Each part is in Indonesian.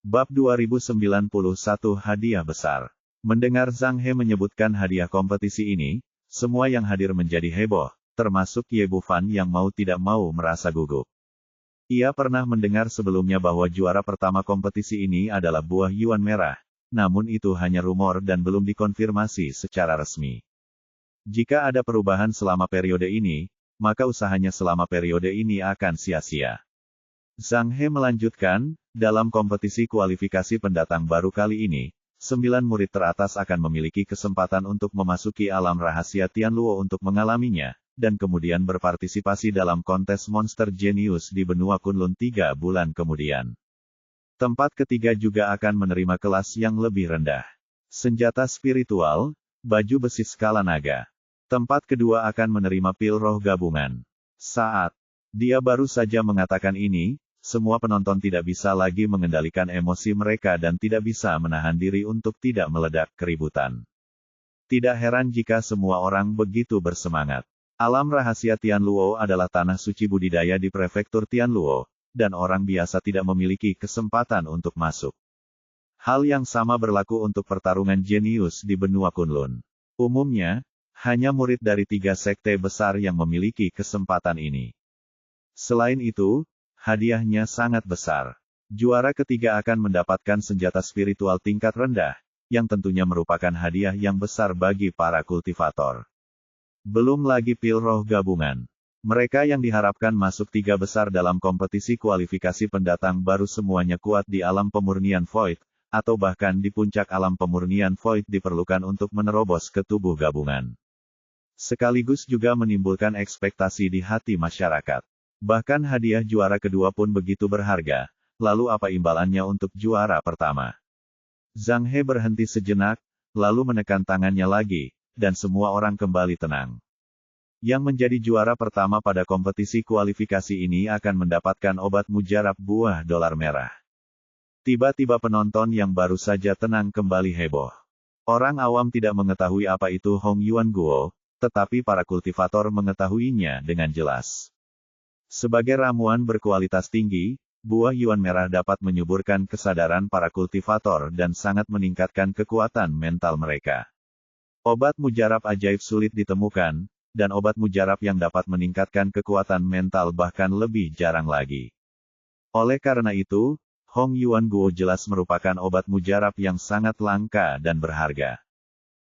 Bab 2091 Hadiah Besar. Mendengar Zhang He menyebutkan hadiah kompetisi ini, semua yang hadir menjadi heboh, termasuk Ye Bufan yang mau tidak mau merasa gugup. Ia pernah mendengar sebelumnya bahwa juara pertama kompetisi ini adalah buah Yuan merah, namun itu hanya rumor dan belum dikonfirmasi secara resmi. Jika ada perubahan selama periode ini, maka usahanya selama periode ini akan sia-sia. Zhang He melanjutkan, dalam kompetisi kualifikasi pendatang baru kali ini, 9 murid teratas akan memiliki kesempatan untuk memasuki alam rahasia Tianluo untuk mengalaminya, dan kemudian berpartisipasi dalam kontes Monster Genius di benua Kunlun 3 bulan kemudian. Tempat ketiga juga akan menerima kelas yang lebih rendah. Senjata spiritual, baju besi skala naga. Tempat kedua akan menerima pil roh gabungan. Saat dia baru saja mengatakan ini, semua penonton tidak bisa lagi mengendalikan emosi mereka dan tidak bisa menahan diri untuk tidak meledak keributan. Tidak heran jika semua orang begitu bersemangat. Alam rahasia Tianluo adalah tanah suci budidaya di prefektur Tianluo, dan orang biasa tidak memiliki kesempatan untuk masuk. Hal yang sama berlaku untuk pertarungan jenius di benua Kunlun. Umumnya, hanya murid dari 3 sekte besar yang memiliki kesempatan ini. Selain itu, hadiahnya sangat besar. Juara ketiga akan mendapatkan senjata spiritual tingkat rendah, yang tentunya merupakan hadiah yang besar bagi para kultivator. Belum lagi pil roh gabungan. Mereka yang diharapkan masuk 3 besar dalam kompetisi kualifikasi pendatang baru semuanya kuat di alam pemurnian Void, atau bahkan di puncak alam pemurnian Void diperlukan untuk menerobos ke tubuh gabungan. Sekaligus juga menimbulkan ekspektasi di hati masyarakat. Bahkan hadiah juara kedua pun begitu berharga, lalu apa imbalannya untuk juara pertama? Zhang He berhenti sejenak, lalu menekan tangannya lagi, dan semua orang kembali tenang. Yang menjadi juara pertama pada kompetisi kualifikasi ini akan mendapatkan obat mujarab buah dolar merah. Tiba-tiba penonton yang baru saja tenang kembali heboh. Orang awam tidak mengetahui apa itu Hong Yuan Guo, tetapi para kultivator mengetahuinya dengan jelas. Sebagai ramuan berkualitas tinggi, buah Yuan merah dapat menyuburkan kesadaran para kultivator dan sangat meningkatkan kekuatan mental mereka. Obat mujarab ajaib sulit ditemukan, dan obat mujarab yang dapat meningkatkan kekuatan mental bahkan lebih jarang lagi. Oleh karena itu, Hong Yuan Guo jelas merupakan obat mujarab yang sangat langka dan berharga.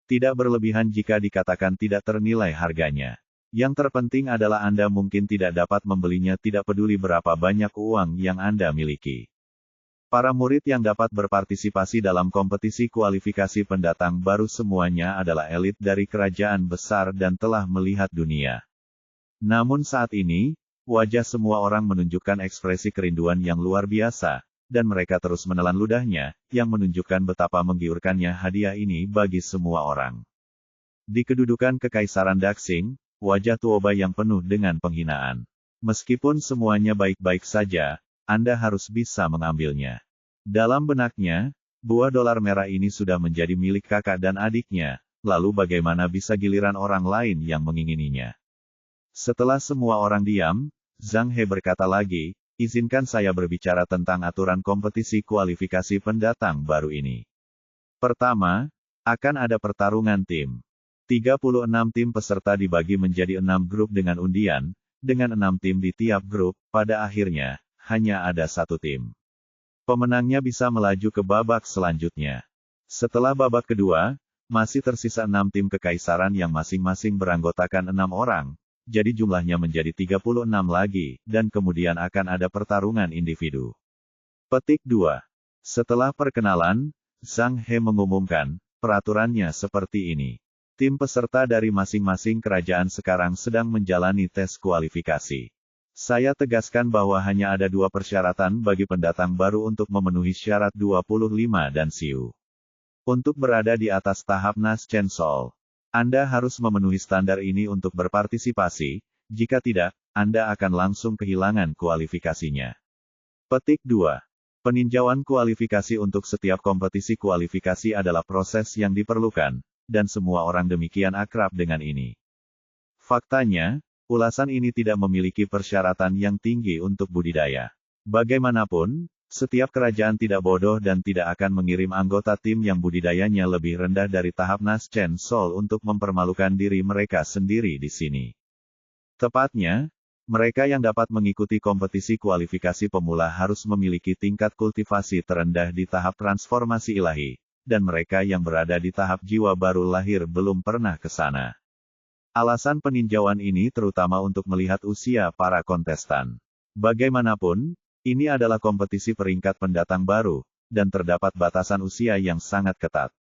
Tidak berlebihan jika dikatakan tidak ternilai harganya. Yang terpenting adalah Anda mungkin tidak dapat membelinya tidak peduli berapa banyak uang yang Anda miliki. Para murid yang dapat berpartisipasi dalam kompetisi kualifikasi pendatang baru semuanya adalah elit dari kerajaan besar dan telah melihat dunia. Namun saat ini, wajah semua orang menunjukkan ekspresi kerinduan yang luar biasa, dan mereka terus menelan ludahnya, yang menunjukkan betapa menggiurkannya hadiah ini bagi semua orang. Di kedudukan Kekaisaran Daxing, wajah Tuoba yang penuh dengan penghinaan. Meskipun semuanya baik-baik saja, Anda harus bisa mengambilnya. Dalam benaknya, buah dolar merah ini sudah menjadi milik kakak dan adiknya, lalu bagaimana bisa giliran orang lain yang mengingininya? Setelah semua orang diam, Zhang He berkata lagi, izinkan saya berbicara tentang aturan kompetisi kualifikasi pendatang baru ini. Pertama, akan ada pertarungan tim. 36 tim peserta dibagi menjadi 6 grup dengan undian, dengan 6 tim di tiap grup, pada akhirnya, hanya ada 1 tim. Pemenangnya bisa melaju ke babak selanjutnya. Setelah babak kedua, masih tersisa 6 tim kekaisaran yang masing-masing beranggotakan 6 orang, jadi jumlahnya menjadi 36 lagi, dan kemudian akan ada pertarungan individu. Petik 2. Setelah perkenalan, Zhang He mengumumkan, peraturannya seperti ini. Tim peserta dari masing-masing kerajaan sekarang sedang menjalani tes kualifikasi. Saya tegaskan bahwa hanya ada 2 persyaratan bagi pendatang baru untuk memenuhi syarat 25 dan Siu. Untuk berada di atas tahap Nas Chen Sol, Anda harus memenuhi standar ini untuk berpartisipasi, jika tidak, Anda akan langsung kehilangan kualifikasinya. Petik 2. Peninjauan kualifikasi untuk setiap kompetisi kualifikasi adalah proses yang diperlukan, dan semua orang demikian akrab dengan ini. Faktanya, ulasan ini tidak memiliki persyaratan yang tinggi untuk budidaya. Bagaimanapun, Setiap kerajaan tidak bodoh dan tidak akan mengirim anggota tim yang budidayanya lebih rendah dari tahap Naschen Sol untuk mempermalukan diri mereka sendiri di sini. Tepatnya, mereka yang dapat mengikuti kompetisi kualifikasi pemula harus memiliki tingkat kultivasi terendah di tahap transformasi ilahi, dan mereka yang berada di tahap jiwa baru lahir belum pernah ke sana. Alasan peninjauan ini terutama untuk melihat usia para kontestan. Bagaimanapun, ini adalah kompetisi peringkat pendatang baru, dan terdapat batasan usia yang sangat ketat.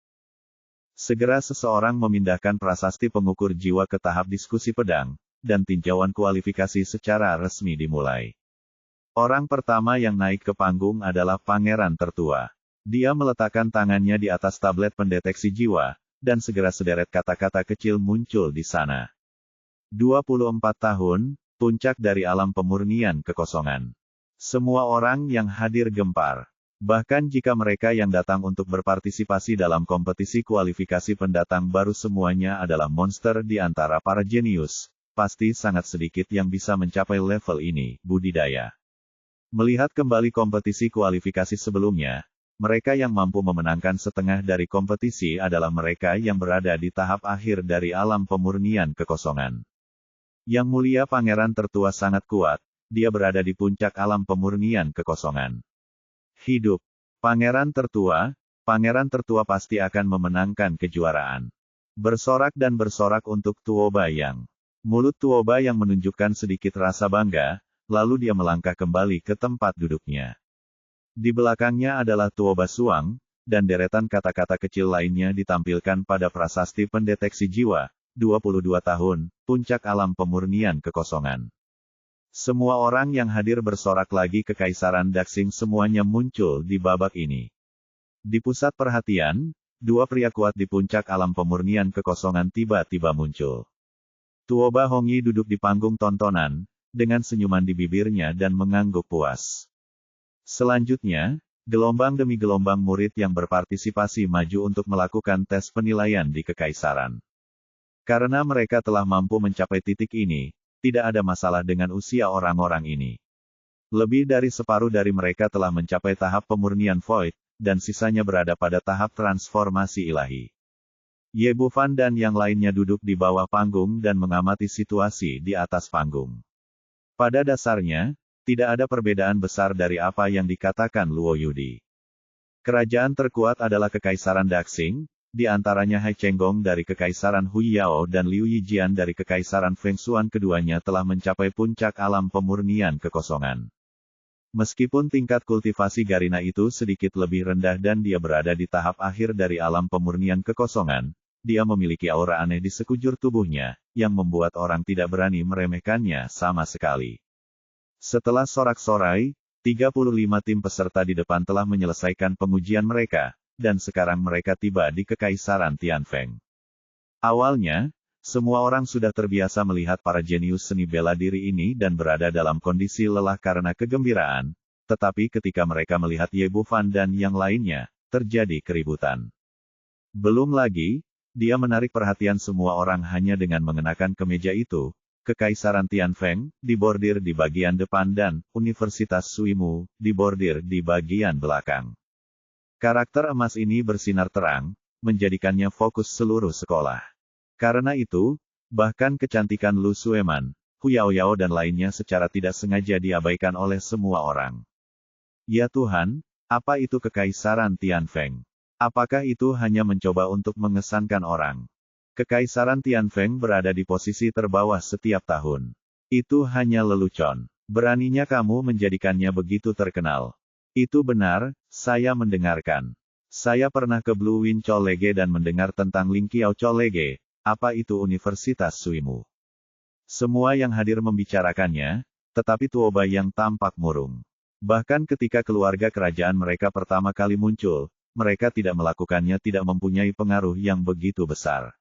Segera seseorang memindahkan prasasti pengukur jiwa ke tahap diskusi pedang, dan tinjauan kualifikasi secara resmi dimulai. Orang pertama yang naik ke panggung adalah Pangeran Tertua. Dia meletakkan tangannya di atas tablet pendeteksi jiwa, dan segera sederet kata-kata kecil muncul di sana. 24 tahun, puncak dari alam pemurnian kekosongan. Semua orang yang hadir gempar. Bahkan jika mereka yang datang untuk berpartisipasi dalam kompetisi kualifikasi pendatang baru semuanya adalah monster di antara para jenius, pasti sangat sedikit yang bisa mencapai level ini, budidaya. Melihat kembali kompetisi kualifikasi sebelumnya, mereka yang mampu memenangkan setengah dari kompetisi adalah mereka yang berada di tahap akhir dari alam pemurnian kekosongan. Yang mulia Pangeran Tertua sangat kuat. Dia berada di puncak alam pemurnian kekosongan. Hidup. Pangeran Tertua pasti akan memenangkan kejuaraan. Bersorak dan bersorak untuk Tuoba Yang. Mulut Tuoba yang menunjukkan sedikit rasa bangga, lalu dia melangkah kembali ke tempat duduknya. Di belakangnya adalah Tuoba Suang, dan deretan kata-kata kecil lainnya ditampilkan pada prasasti pendeteksi jiwa, 22 tahun, puncak alam pemurnian kekosongan. Semua orang yang hadir bersorak lagi Kekaisaran Daxing semuanya muncul di babak ini. Di pusat perhatian, dua pria kuat di puncak alam pemurnian kekosongan tiba-tiba muncul. Tuoba Hongyi duduk di panggung tontonan, dengan senyuman di bibirnya dan mengangguk puas. Selanjutnya, gelombang demi gelombang murid yang berpartisipasi maju untuk melakukan tes penilaian di Kekaisaran. Karena mereka telah mampu mencapai titik ini, tidak ada masalah dengan usia orang-orang ini. Lebih dari separuh dari mereka telah mencapai tahap pemurnian void, dan sisanya berada pada tahap transformasi ilahi. Ye Bufan dan yang lainnya duduk di bawah panggung dan mengamati situasi di atas panggung. Pada dasarnya, tidak ada perbedaan besar dari apa yang dikatakan Luo Yudi. Kerajaan terkuat adalah Kekaisaran Daxing, di antaranya Hai Chenggong dari Kekaisaran Huiyao dan Liu Yijian dari Kekaisaran Fengsuan keduanya telah mencapai puncak alam pemurnian kekosongan. Meskipun tingkat kultivasi Garina itu sedikit lebih rendah dan dia berada di tahap akhir dari alam pemurnian kekosongan, dia memiliki aura aneh di sekujur tubuhnya, yang membuat orang tidak berani meremehkannya sama sekali. Setelah sorak-sorai, 35 tim peserta di depan telah menyelesaikan pengujian mereka, dan sekarang mereka tiba di Kekaisaran Tianfeng. Awalnya, semua orang sudah terbiasa melihat para jenius seni bela diri ini dan berada dalam kondisi lelah karena kegembiraan, tetapi ketika mereka melihat Ye Bufan dan yang lainnya, terjadi keributan. Belum lagi, dia menarik perhatian semua orang hanya dengan mengenakan kemeja itu. Kekaisaran Tianfeng, dibordir di bagian depan dan Universitas Suimu, dibordir di bagian belakang. Karakter emas ini bersinar terang, menjadikannya fokus seluruh sekolah. Karena itu, bahkan kecantikan Lu Sueman, Hu Yaoyao dan lainnya secara tidak sengaja diabaikan oleh semua orang. Ya Tuhan, apa itu Kekaisaran Tianfeng? Apakah itu hanya mencoba untuk mengesankan orang? Kekaisaran Tianfeng berada di posisi terbawah setiap tahun. Itu hanya lelucon. Beraninya kamu menjadikannya begitu terkenal. Itu benar, saya mendengarkan. Saya pernah ke Blue Wind College dan mendengar tentang Ling Qiao College. Apa itu Universitas Suimu? Semua yang hadir membicarakannya, tetapi Tuoba yang tampak murung. Bahkan ketika keluarga kerajaan mereka pertama kali muncul, mereka tidak melakukannya tidak mempunyai pengaruh yang begitu besar.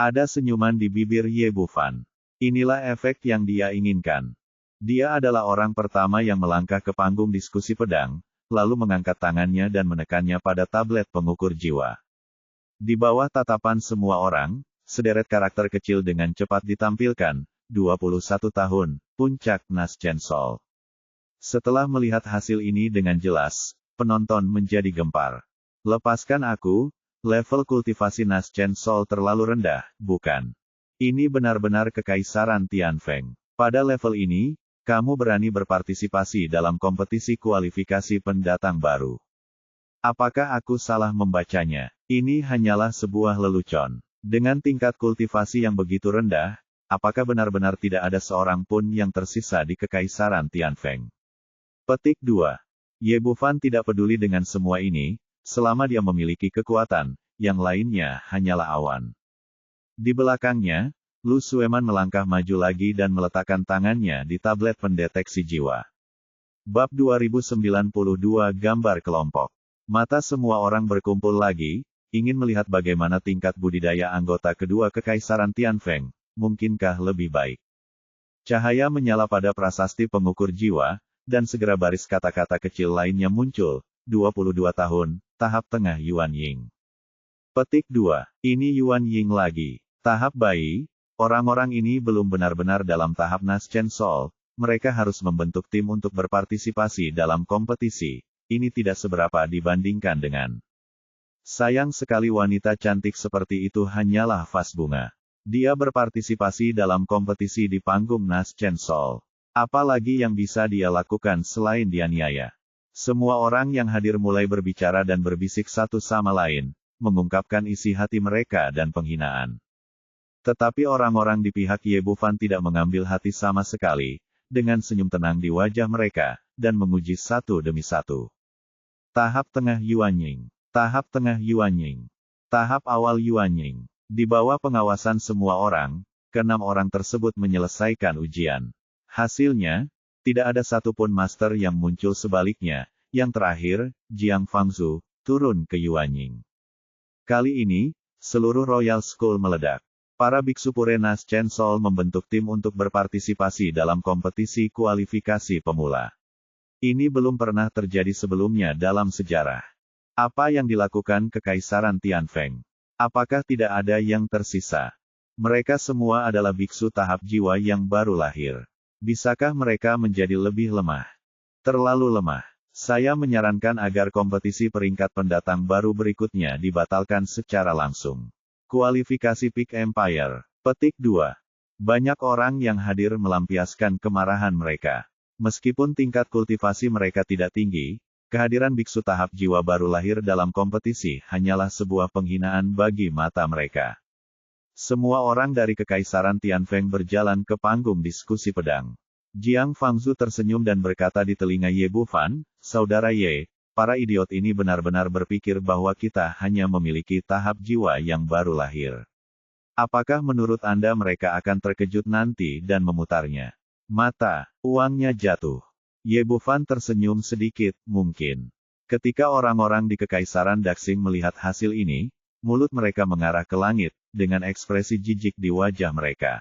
Ada senyuman di bibir Ye Bufan. Inilah efek yang dia inginkan. Dia adalah orang pertama yang melangkah ke panggung diskusi pedang, lalu mengangkat tangannya dan menekannya pada tablet pengukur jiwa. Di bawah tatapan semua orang, sederet karakter kecil dengan cepat ditampilkan, 21 tahun, puncak Naschen Sol. Setelah melihat hasil ini dengan jelas, penonton menjadi gempar. Lepaskan aku, level kultivasi Naschen Sol terlalu rendah, bukan? Ini benar-benar kekaisaran Tianfeng. Pada level ini, kamu berani berpartisipasi dalam kompetisi kualifikasi pendatang baru. Apakah aku salah membacanya? Ini hanyalah sebuah lelucon. Dengan tingkat kultivasi yang begitu rendah, apakah benar-benar tidak ada seorang pun yang tersisa di kekaisaran Tianfeng? Petik 2. Ye Bufan tidak peduli dengan semua ini, selama dia memiliki kekuatan, yang lainnya hanyalah awan. Di belakangnya, Lu Sueman melangkah maju lagi dan meletakkan tangannya di tablet pendeteksi jiwa. Bab 2092 Gambar Kelompok. Mata semua orang berkumpul lagi, ingin melihat bagaimana tingkat budidaya anggota kedua Kekaisaran Tianfeng, mungkinkah lebih baik. Cahaya menyala pada prasasti pengukur jiwa, dan segera baris kata-kata kecil lainnya muncul, 22 tahun, tahap tengah Yuan Ying. Petik 2. Ini Yuan Ying lagi. Tahap bayi, orang-orang ini belum benar-benar dalam tahap Naschen Sol, mereka harus membentuk tim untuk berpartisipasi dalam kompetisi. Ini tidak seberapa dibandingkan dengan. Sayang sekali wanita cantik seperti itu hanyalah vas bunga. Dia berpartisipasi dalam kompetisi di panggung Naschen Sol. Apalagi yang bisa dia lakukan selain dianiaya? Semua orang yang hadir mulai berbicara dan berbisik satu sama lain, mengungkapkan isi hati mereka dan penghinaan. Tetapi orang-orang di pihak Ye Bufan tidak mengambil hati sama sekali, dengan senyum tenang di wajah mereka, dan menguji satu demi satu. Tahap tengah Yuan Ying. Tahap tengah Yuan Ying. Tahap awal Yuan Ying. Di bawah pengawasan semua orang, keenam orang tersebut menyelesaikan ujian. Hasilnya, tidak ada satupun master yang muncul sebaliknya. Yang terakhir, Jiang Fangzhu, turun ke Yuan Ying. Kali ini, seluruh Royal School meledak. Para biksu pure Naschen Sol membentuk tim untuk berpartisipasi dalam kompetisi kualifikasi pemula. Ini belum pernah terjadi sebelumnya dalam sejarah. Apa yang dilakukan Kekaisaran Tianfeng? Apakah tidak ada yang tersisa? Mereka semua adalah biksu tahap jiwa yang baru lahir. Bisakah mereka menjadi lebih lemah? Terlalu lemah. Saya menyarankan agar kompetisi peringkat pendatang baru berikutnya dibatalkan secara langsung. Kualifikasi Peak Empire. Petik 2. Banyak orang yang hadir melampiaskan kemarahan mereka. Meskipun tingkat kultivasi mereka tidak tinggi, kehadiran biksu tahap jiwa baru lahir dalam kompetisi hanyalah sebuah penghinaan bagi mata mereka. Semua orang dari Kekaisaran Tianfeng berjalan ke panggung diskusi pedang. Jiang Fangzhu tersenyum dan berkata di telinga Ye Bufan, "Saudara Ye, para idiot ini benar-benar berpikir bahwa kita hanya memiliki tahap jiwa yang baru lahir. Apakah menurut Anda mereka akan terkejut nanti dan memutarnya?" Mata, uangnya jatuh. Ye Bufan tersenyum sedikit, mungkin. Ketika orang-orang di Kekaisaran Daxing melihat hasil ini, mulut mereka mengarah ke langit, dengan ekspresi jijik di wajah mereka.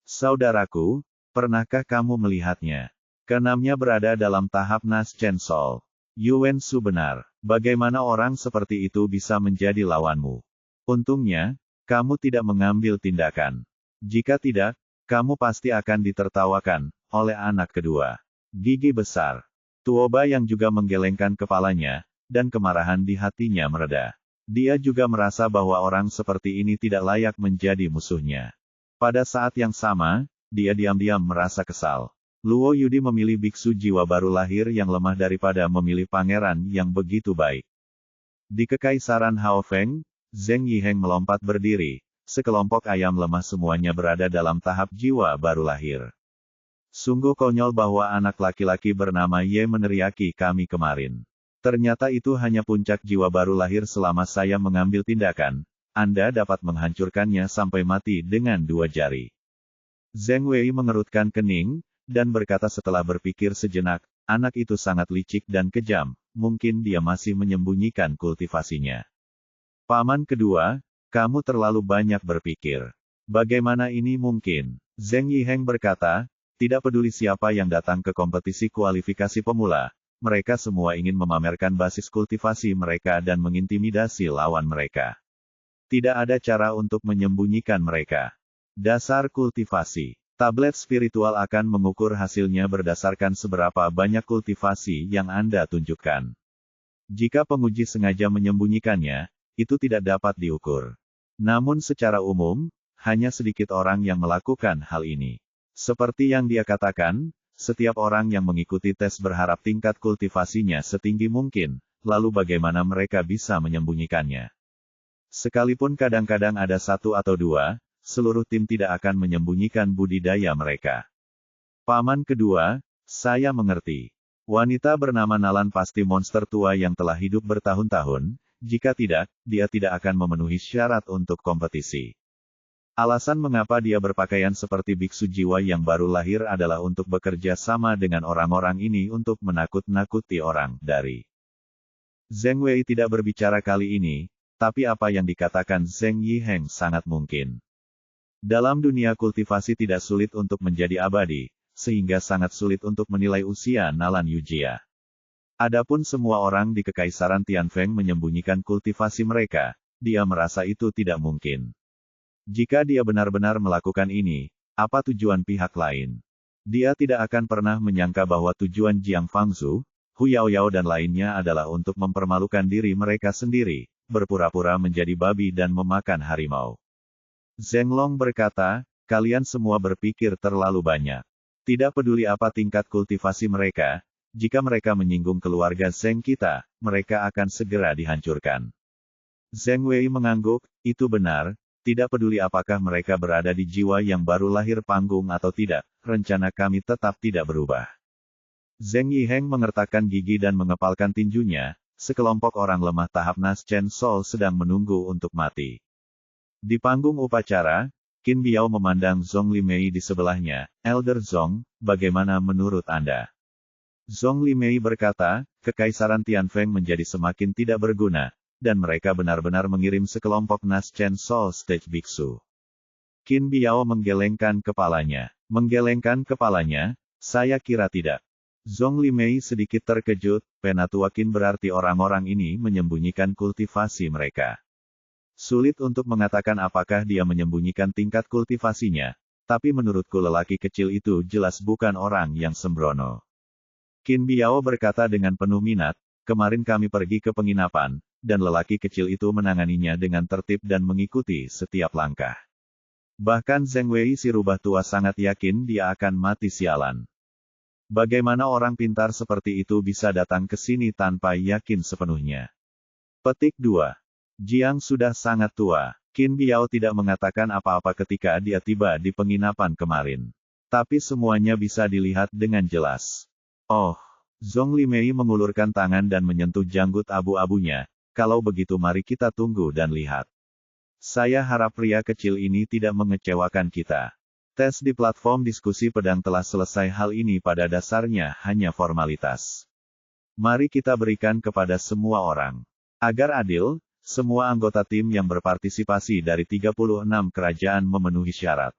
Saudaraku, pernahkah kamu melihatnya? Keenamnya berada dalam tahap Naschen Sol. Yuan Su benar, bagaimana orang seperti itu bisa menjadi lawanmu? Untungnya, kamu tidak mengambil tindakan. Jika tidak, kamu pasti akan ditertawakan oleh anak kedua. Gigi besar. Tuoba yang juga menggelengkan kepalanya, dan kemarahan di hatinya mereda. Dia juga merasa bahwa orang seperti ini tidak layak menjadi musuhnya. Pada saat yang sama, dia diam-diam merasa kesal. Luo Yudi memilih biksu jiwa baru lahir yang lemah daripada memilih pangeran yang begitu baik. Di Kekaisaran Haofeng, Zheng Yiheng melompat berdiri. Sekelompok ayam lemah semuanya berada dalam tahap jiwa baru lahir. Sungguh konyol bahwa anak laki-laki bernama Ye meneriaki kami kemarin. Ternyata itu hanya puncak jiwa baru lahir selama saya mengambil tindakan. Anda dapat menghancurkannya sampai mati dengan 2 jari. Zheng Wei mengerutkan kening, dan berkata setelah berpikir sejenak, anak itu sangat licik dan kejam, mungkin dia masih menyembunyikan kultivasinya. Paman kedua, kamu terlalu banyak berpikir. Bagaimana ini mungkin? Zheng Yiheng berkata, tidak peduli siapa yang datang ke kompetisi kualifikasi pemula, mereka semua ingin memamerkan basis kultivasi mereka dan mengintimidasi lawan mereka. Tidak ada cara untuk menyembunyikan mereka. Dasar kultivasi. Tablet spiritual akan mengukur hasilnya berdasarkan seberapa banyak kultivasi yang Anda tunjukkan. Jika penguji sengaja menyembunyikannya, itu tidak dapat diukur. Namun secara umum, hanya sedikit orang yang melakukan hal ini. Seperti yang dia katakan, setiap orang yang mengikuti tes berharap tingkat kultivasinya setinggi mungkin, lalu bagaimana mereka bisa menyembunyikannya? Sekalipun kadang-kadang ada satu atau dua, seluruh tim tidak akan menyembunyikan budidaya mereka. Paman kedua, saya mengerti. Wanita bernama Nalan pasti monster tua yang telah hidup bertahun-tahun, jika tidak, dia tidak akan memenuhi syarat untuk kompetisi. Alasan mengapa dia berpakaian seperti biksu jiwa yang baru lahir adalah untuk bekerja sama dengan orang-orang ini untuk menakut-nakuti orang dari. Zheng Wei tidak berbicara kali ini, tapi apa yang dikatakan Zheng Yiheng sangat mungkin. Dalam dunia kultivasi tidak sulit untuk menjadi abadi, sehingga sangat sulit untuk menilai usia Nalan Yujia. Adapun semua orang di Kekaisaran Tianfeng menyembunyikan kultivasi mereka, dia merasa itu tidak mungkin. Jika dia benar-benar melakukan ini, apa tujuan pihak lain? Dia tidak akan pernah menyangka bahwa tujuan Jiang Fangzhu, Hu Yaoyao dan lainnya adalah untuk mempermalukan diri mereka sendiri, berpura-pura menjadi babi dan memakan harimau. Zheng Long berkata, kalian semua berpikir terlalu banyak. Tidak peduli apa tingkat kultivasi mereka, jika mereka menyinggung keluarga Zheng kita, mereka akan segera dihancurkan. Zheng Wei mengangguk, itu benar, tidak peduli apakah mereka berada di jiwa yang baru lahir panggung atau tidak, rencana kami tetap tidak berubah. Zheng Yiheng mengertakkan gigi dan mengepalkan tinjunya, sekelompok orang lemah tahap Nas Chen Sol sedang menunggu untuk mati. Di panggung upacara, Qin Biao memandang Zhong Limei di sebelahnya, Elder Zhong, bagaimana menurut Anda? Zhong Limei berkata, Kekaisaran Tianfeng menjadi semakin tidak berguna, dan mereka benar-benar mengirim sekelompok Nas Chen Sol Stage Biksu. Qin Biao menggelengkan kepalanya. Menggelengkan kepalanya, saya kira tidak. Zhong Limei sedikit terkejut, Penatua Qin berarti orang-orang ini menyembunyikan kultivasi mereka. Sulit untuk mengatakan apakah dia menyembunyikan tingkat kultivasinya, tapi menurutku lelaki kecil itu jelas bukan orang yang sembrono. Qin Biao berkata dengan penuh minat, kemarin kami pergi ke penginapan, dan lelaki kecil itu menanganinya dengan tertib dan mengikuti setiap langkah. Bahkan Zheng Wei si rubah tua sangat yakin dia akan mati sialan. Bagaimana orang pintar seperti itu bisa datang ke sini tanpa yakin sepenuhnya? Petik 2. Jiang sudah sangat tua. Qin Biao tidak mengatakan apa-apa ketika dia tiba di penginapan kemarin. Tapi semuanya bisa dilihat dengan jelas. Oh, Zhong Limei mengulurkan tangan dan menyentuh janggut abu-abunya. Kalau begitu mari kita tunggu dan lihat. Saya harap pria kecil ini tidak mengecewakan kita. Tes di platform diskusi pedang telah selesai, hal ini pada dasarnya hanya formalitas. Mari kita berikan kepada semua orang. Agar adil, semua anggota tim yang berpartisipasi dari 36 kerajaan memenuhi syarat.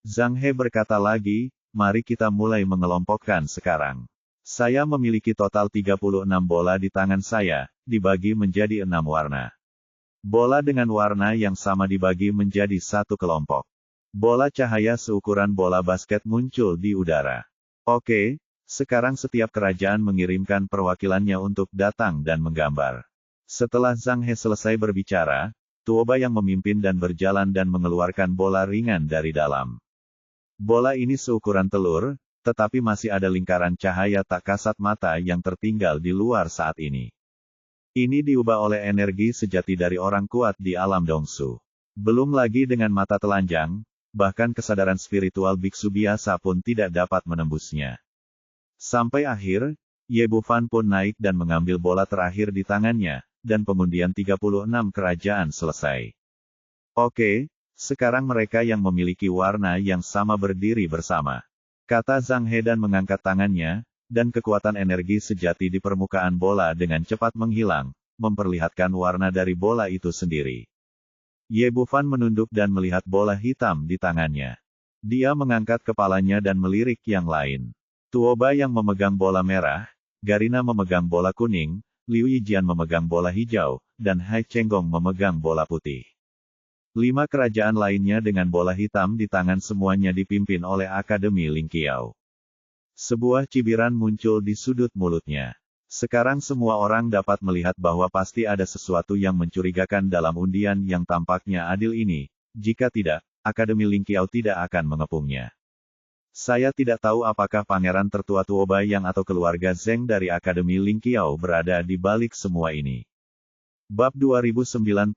Zhang He berkata lagi, mari kita mulai mengelompokkan sekarang. Saya memiliki total 36 bola di tangan saya, dibagi menjadi 6 warna. Bola dengan warna yang sama dibagi menjadi satu kelompok. Bola cahaya seukuran bola basket muncul di udara. Oke, sekarang setiap kerajaan mengirimkan perwakilannya untuk datang dan menggambar. Setelah Zhang He selesai berbicara, Tuoba yang memimpin dan berjalan dan mengeluarkan bola ringan dari dalam. Bola ini seukuran telur, tetapi masih ada lingkaran cahaya tak kasat mata yang tertinggal di luar saat ini. Ini diubah oleh energi sejati dari orang kuat di alam Dongsu. Belum lagi dengan mata telanjang, bahkan kesadaran spiritual biksu biasa pun tidak dapat menembusnya. Sampai akhir, Ye Bufan pun naik dan mengambil bola terakhir di tangannya, dan pengundian 36 kerajaan selesai. Oke, sekarang mereka yang memiliki warna yang sama berdiri bersama. Kata Zhang He dan mengangkat tangannya, dan kekuatan energi sejati di permukaan bola dengan cepat menghilang, memperlihatkan warna dari bola itu sendiri. Ye Bufan menunduk dan melihat bola hitam di tangannya. Dia mengangkat kepalanya dan melirik yang lain. Tuoba yang memegang bola merah, Garina memegang bola kuning, Liu Yijian memegang bola hijau, dan Hai Chenggong memegang bola putih. 5 kerajaan lainnya dengan bola hitam di tangan semuanya dipimpin oleh Akademi Lingqiao. Sebuah cibiran muncul di sudut mulutnya. Sekarang semua orang dapat melihat bahwa pasti ada sesuatu yang mencurigakan dalam undian yang tampaknya adil ini. Jika tidak, Akademi Lingqiao tidak akan mengepungnya. Saya tidak tahu apakah pangeran tertua Tuobayang atau keluarga Zheng dari Akademi Lingqiao berada di balik semua ini. Bab 2093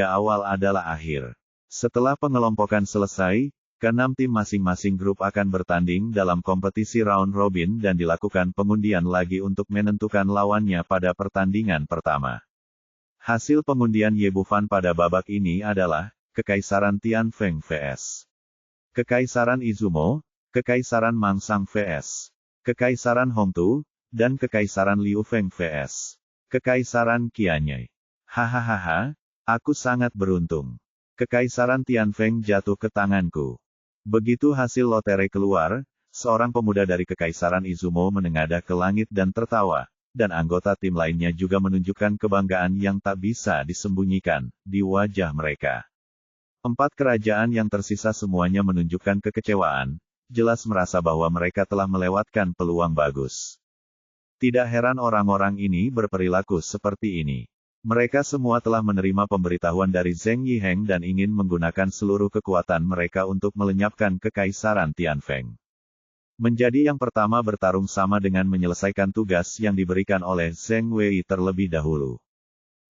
awal adalah akhir. Setelah pengelompokan selesai, ke-6 tim masing-masing grup akan bertanding dalam kompetisi round robin dan dilakukan pengundian lagi untuk menentukan lawannya pada pertandingan pertama. Hasil pengundian Yebufan pada babak ini adalah, Kekaisaran Tianfeng vs. Kekaisaran Izumo, Kekaisaran Mangsang vs. Kekaisaran Hongtu, dan Kekaisaran Liufeng vs. Kekaisaran Qianyai. Hahaha, aku sangat beruntung. Kekaisaran Tianfeng jatuh ke tanganku. Begitu hasil lotre keluar, seorang pemuda dari Kekaisaran Izumo menengadah ke langit dan tertawa, dan anggota tim lainnya juga menunjukkan kebanggaan yang tak bisa disembunyikan di wajah mereka. 4 kerajaan yang tersisa semuanya menunjukkan kekecewaan, jelas merasa bahwa mereka telah melewatkan peluang bagus. Tidak heran orang-orang ini berperilaku seperti ini. Mereka semua telah menerima pemberitahuan dari Zheng Yiheng dan ingin menggunakan seluruh kekuatan mereka untuk melenyapkan Kekaisaran Tianfeng. Menjadi yang pertama bertarung sama dengan menyelesaikan tugas yang diberikan oleh Zheng Wei terlebih dahulu.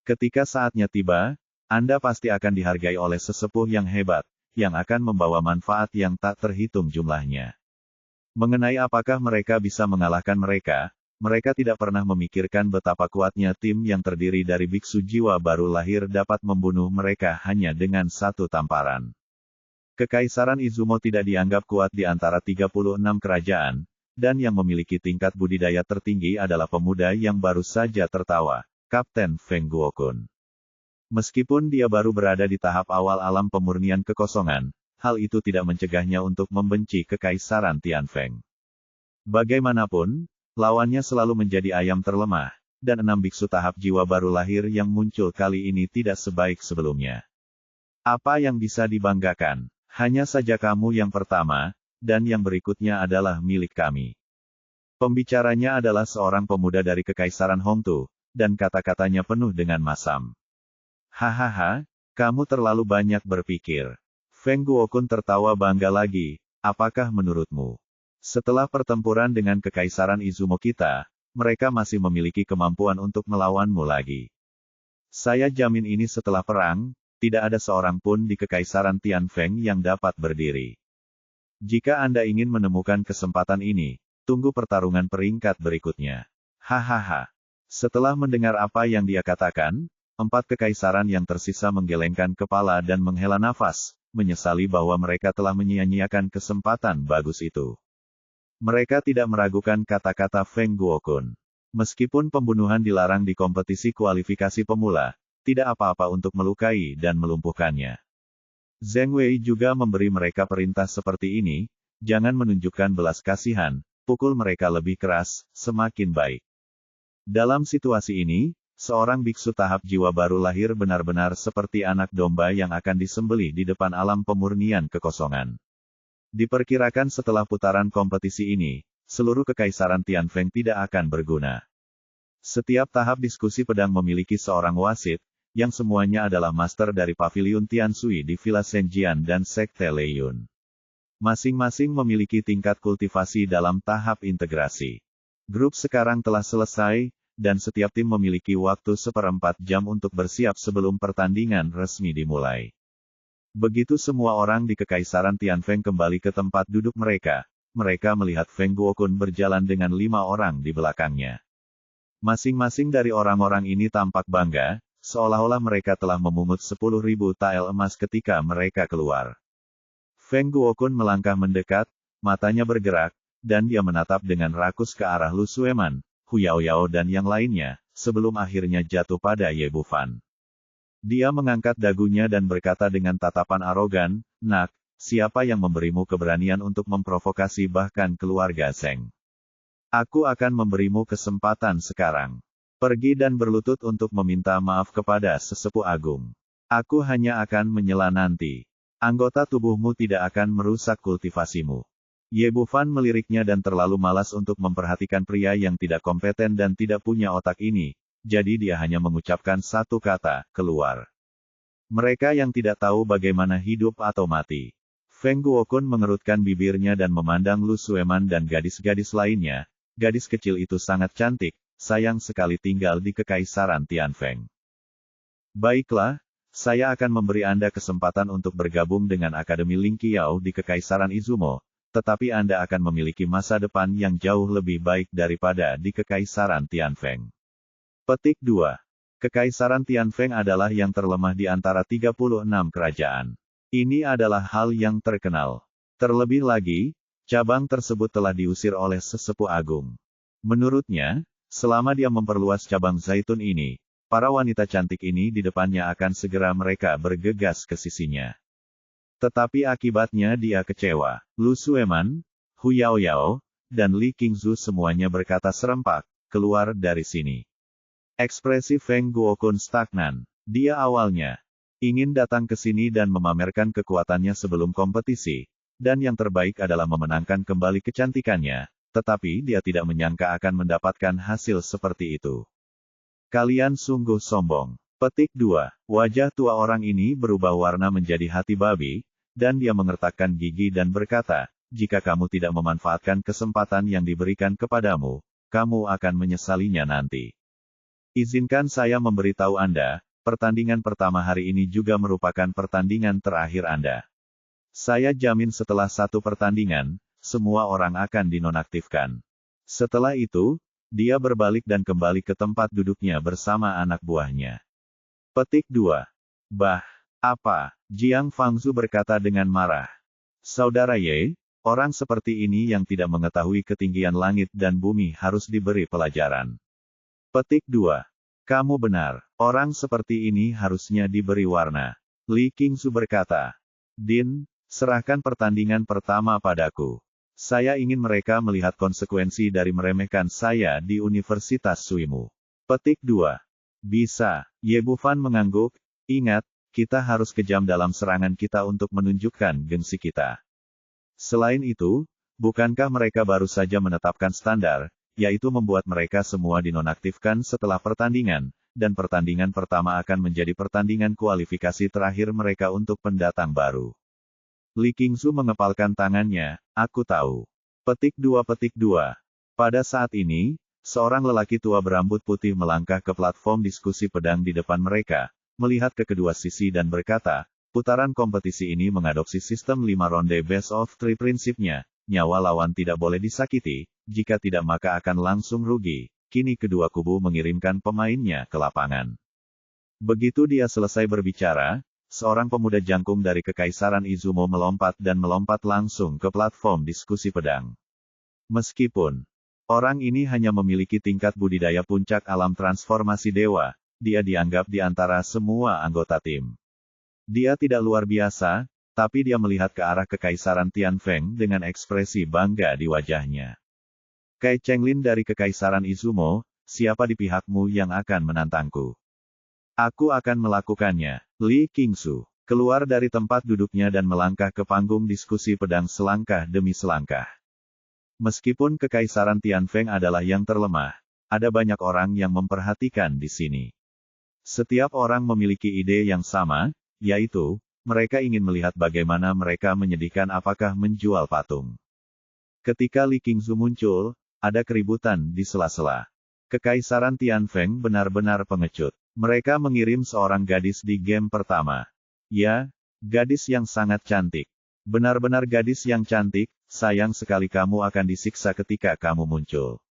Ketika saatnya tiba, Anda pasti akan dihargai oleh sesepuh yang hebat, yang akan membawa manfaat yang tak terhitung jumlahnya. Mengenai apakah mereka bisa mengalahkan mereka, mereka tidak pernah memikirkan betapa kuatnya tim yang terdiri dari biksu jiwa baru lahir dapat membunuh mereka hanya dengan satu tamparan. Kekaisaran Izumo tidak dianggap kuat di antara 36 kerajaan, dan yang memiliki tingkat budidaya tertinggi adalah pemuda yang baru saja tertawa, Kapten Feng Guokun. Meskipun dia baru berada di tahap awal alam pemurnian kekosongan, hal itu tidak mencegahnya untuk membenci Kekaisaran Tianfeng. Bagaimanapun, lawannya selalu menjadi ayam terlemah, dan 6 biksu tahap jiwa baru lahir yang muncul kali ini tidak sebaik sebelumnya. Apa yang bisa dibanggakan? Hanya saja kamu yang pertama, dan yang berikutnya adalah milik kami. Pembicaranya adalah seorang pemuda dari Kekaisaran Hongtu, dan kata-katanya penuh dengan masam. Hahaha, kamu terlalu banyak berpikir. Feng Guokun tertawa bangga lagi, apakah menurutmu? Setelah pertempuran dengan Kekaisaran Izumo kita, mereka masih memiliki kemampuan untuk melawanmu lagi. Saya jamin ini setelah perang, tidak ada seorang pun di Kekaisaran Tianfeng yang dapat berdiri. Jika Anda ingin menemukan kesempatan ini, tunggu pertarungan peringkat berikutnya. Hahaha. Setelah mendengar apa yang dia katakan, 4 kekaisaran yang tersisa menggelengkan kepala dan menghela nafas, menyesali bahwa mereka telah menyia-nyiakan kesempatan bagus itu. Mereka tidak meragukan kata-kata Feng Guokun. Meskipun pembunuhan dilarang di kompetisi kualifikasi pemula, tidak apa-apa untuk melukai dan melumpuhkannya. Zheng Wei juga memberi mereka perintah seperti ini, jangan menunjukkan belas kasihan, pukul mereka lebih keras, semakin baik. Dalam situasi ini, seorang biksu tahap jiwa baru lahir benar-benar seperti anak domba yang akan disembelih di depan alam pemurnian kekosongan. Diperkirakan setelah putaran kompetisi ini, seluruh Kekaisaran Tianfeng tidak akan berguna. Setiap tahap diskusi pedang memiliki seorang wasit, yang semuanya adalah master dari Paviliun Tianshui di Villa Zhenjian dan Sekte Leiyun. Masing-masing memiliki tingkat kultivasi dalam tahap integrasi. Grup sekarang telah selesai, dan setiap tim memiliki waktu 1/4 jam untuk bersiap sebelum pertandingan resmi dimulai. Begitu semua orang di Kekaisaran Tianfeng kembali ke tempat duduk mereka, mereka melihat Feng Guokun berjalan dengan 5 orang di belakangnya. Masing-masing dari orang-orang ini tampak bangga, seolah-olah mereka telah memungut 10.000 tael emas ketika mereka keluar. Feng Guokun melangkah mendekat, matanya bergerak, dan dia menatap dengan rakus ke arah Lu Sueman, Hu Yaoyao dan yang lainnya, sebelum akhirnya jatuh pada Ye Bufan. Dia mengangkat dagunya dan berkata dengan tatapan arogan, "Nak, siapa yang memberimu keberanian untuk memprovokasi bahkan keluarga Zheng? Aku akan memberimu kesempatan sekarang. Pergi dan berlutut untuk meminta maaf kepada sesepuh agung." Aku hanya akan menyela nanti. Anggota tubuhmu tidak akan merusak kultivasimu. Ye Bufan meliriknya dan terlalu malas untuk memperhatikan pria yang tidak kompeten dan tidak punya otak ini, jadi dia hanya mengucapkan satu kata, keluar. Mereka yang tidak tahu bagaimana hidup atau mati. Feng Guokun mengerutkan bibirnya dan memandang Lu Sueman dan gadis-gadis lainnya. Gadis kecil itu sangat cantik, sayang sekali tinggal di Kekaisaran Tianfeng. Baiklah, saya akan memberi Anda kesempatan untuk bergabung dengan Akademi Ling Qiao di Kekaisaran Izumo, tetapi Anda akan memiliki masa depan yang jauh lebih baik daripada di Kekaisaran Tianfeng. Petik 2. Kekaisaran Tianfeng adalah yang terlemah di antara 36 kerajaan. Ini adalah hal yang terkenal. Terlebih lagi, cabang tersebut telah diusir oleh sesepuh agung. Menurutnya, selama dia memperluas cabang zaitun ini, para wanita cantik ini di depannya akan segera mereka bergegas ke sisinya. Tetapi akibatnya dia kecewa. Lu Sueman, Hu Yaoyao, dan Li Qingzu semuanya berkata serempak, keluar dari sini. Ekspresi Feng Guokun stagnan. Dia awalnya ingin datang ke sini dan memamerkan kekuatannya sebelum kompetisi, dan yang terbaik adalah memenangkan kembali kecantikannya, tetapi dia tidak menyangka akan mendapatkan hasil seperti itu. Kalian sungguh sombong. Petik 2. Wajah tua orang ini berubah warna menjadi hati babi, dan dia mengertakkan gigi dan berkata, jika kamu tidak memanfaatkan kesempatan yang diberikan kepadamu, kamu akan menyesalinya nanti. Izinkan saya memberitahu Anda, pertandingan pertama hari ini juga merupakan pertandingan terakhir Anda. Saya jamin setelah satu pertandingan, semua orang akan dinonaktifkan. Setelah itu, dia berbalik dan kembali ke tempat duduknya bersama anak buahnya. Petik 2. Bah, apa? Jiang Fangzu berkata dengan marah. Saudara Ye, orang seperti ini yang tidak mengetahui ketinggian langit dan bumi harus diberi pelajaran. Petik 2. Kamu benar, orang seperti ini harusnya diberi warna. Li Qingzu berkata. Din, serahkan pertandingan pertama padaku. Saya ingin mereka melihat konsekuensi dari meremehkan saya di Universitas Suimu. Petik 2. Bisa, Ye Bufan mengangguk, ingat, kita harus kejam dalam serangan kita untuk menunjukkan gengsi kita. Selain itu, bukankah mereka baru saja menetapkan standar, yaitu membuat mereka semua dinonaktifkan setelah pertandingan, dan pertandingan pertama akan menjadi pertandingan kualifikasi terakhir mereka untuk pendatang baru. Li Qingzu mengepalkan tangannya, aku tahu. Petik 2. Pada saat ini, seorang lelaki tua berambut putih melangkah ke platform diskusi pedang di depan mereka, melihat ke kedua sisi dan berkata, putaran kompetisi ini mengadopsi sistem 5 ronde best of 3 prinsipnya, nyawa lawan tidak boleh disakiti, jika tidak maka akan langsung rugi. Kini kedua kubu mengirimkan pemainnya ke lapangan. Begitu dia selesai berbicara, seorang pemuda jangkung dari Kekaisaran Izumo melompat langsung ke platform diskusi pedang. Meskipun orang ini hanya memiliki tingkat budidaya puncak alam transformasi dewa, dia dianggap di antara semua anggota tim. Dia tidak luar biasa, tapi dia melihat ke arah Kekaisaran Tianfeng dengan ekspresi bangga di wajahnya. Kai Chenglin dari Kekaisaran Izumo, siapa di pihakmu yang akan menantangku? Aku akan melakukannya. Li Qingzu keluar dari tempat duduknya dan melangkah ke panggung diskusi pedang selangkah demi selangkah. Meskipun Kekaisaran Tianfeng adalah yang terlemah, ada banyak orang yang memperhatikan di sini. Setiap orang memiliki ide yang sama, yaitu, mereka ingin melihat bagaimana mereka menyedihkan apakah menjual patung. Ketika Li Qingzu muncul, ada keributan di sela-sela. Kekaisaran Tianfeng benar-benar pengecut. Mereka mengirim seorang gadis di game pertama. Ya, gadis yang sangat cantik. Benar-benar gadis yang cantik, sayang sekali kamu akan disiksa ketika kamu muncul.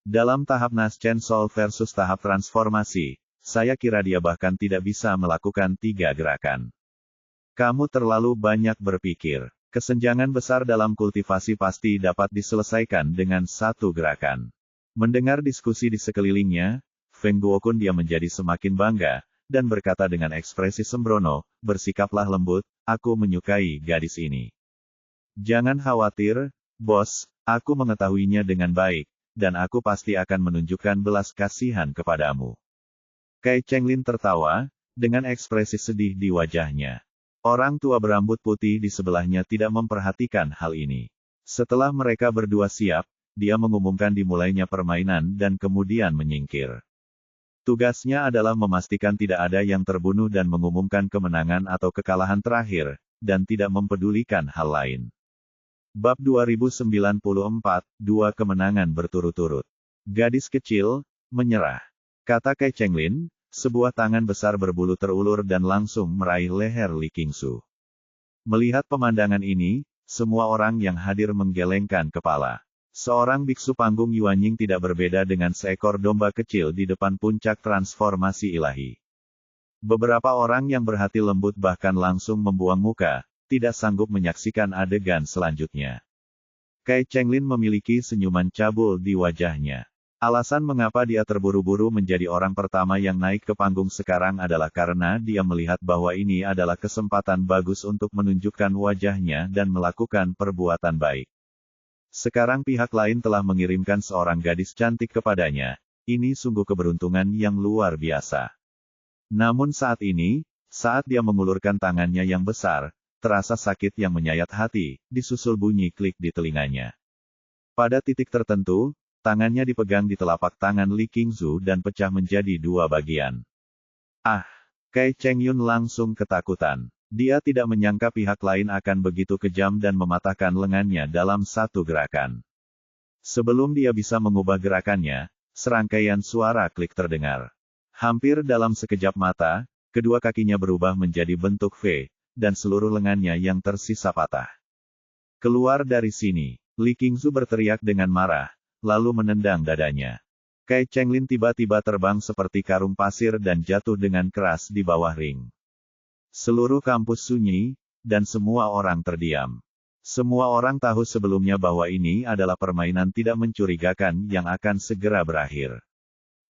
Dalam tahap Naschen Soul versus tahap transformasi, saya kira dia bahkan tidak bisa melakukan 3 gerakan. Kamu terlalu banyak berpikir. Kesenjangan besar dalam kultivasi pasti dapat diselesaikan dengan 1 gerakan. Mendengar diskusi di sekelilingnya, Feng Guokun dia menjadi semakin bangga, dan berkata dengan ekspresi sembrono, bersikaplah lembut, aku menyukai gadis ini. Jangan khawatir, bos, aku mengetahuinya dengan baik, dan aku pasti akan menunjukkan belas kasihan kepadamu. Kai Chenglin tertawa, dengan ekspresi sedih di wajahnya. Orang tua berambut putih di sebelahnya tidak memperhatikan hal ini. Setelah mereka berdua siap, dia mengumumkan dimulainya permainan dan kemudian menyingkir. Tugasnya adalah memastikan tidak ada yang terbunuh dan mengumumkan kemenangan atau kekalahan terakhir, dan tidak mempedulikan hal lain. Bab 2094, 2 kemenangan berturut-turut. Gadis kecil, menyerah. Kata Kai Chenglin, sebuah tangan besar berbulu terulur dan langsung meraih leher Li Qingsu. Melihat pemandangan ini, semua orang yang hadir menggelengkan kepala. Seorang biksu panggung Yuanying tidak berbeda dengan seekor domba kecil di depan puncak transformasi ilahi. Beberapa orang yang berhati lembut bahkan langsung membuang muka, tidak sanggup menyaksikan adegan selanjutnya. Kai Chenglin memiliki senyuman cabul di wajahnya. Alasan mengapa dia terburu-buru menjadi orang pertama yang naik ke panggung sekarang adalah karena dia melihat bahwa ini adalah kesempatan bagus untuk menunjukkan wajahnya dan melakukan perbuatan baik. Sekarang pihak lain telah mengirimkan seorang gadis cantik kepadanya. Ini sungguh keberuntungan yang luar biasa. Namun saat ini, saat dia mengulurkan tangannya yang besar, terasa sakit yang menyayat hati, disusul bunyi klik di telinganya. Pada titik tertentu, tangannya dipegang di telapak tangan Li Qingsu dan pecah menjadi dua bagian. Ah! Kai Chengyun langsung ketakutan. Dia tidak menyangka pihak lain akan begitu kejam dan mematahkan lengannya dalam satu gerakan. Sebelum dia bisa mengubah gerakannya, serangkaian suara klik terdengar. Hampir dalam sekejap mata, kedua kakinya berubah menjadi bentuk V, dan seluruh lengannya yang tersisa patah. Keluar dari sini, Li Qingsu berteriak dengan marah, lalu menendang dadanya. Kai Chenglin tiba-tiba terbang seperti karung pasir dan jatuh dengan keras di bawah ring. Seluruh kampus sunyi, dan semua orang terdiam. Semua orang tahu sebelumnya bahwa ini adalah permainan tidak mencurigakan yang akan segera berakhir.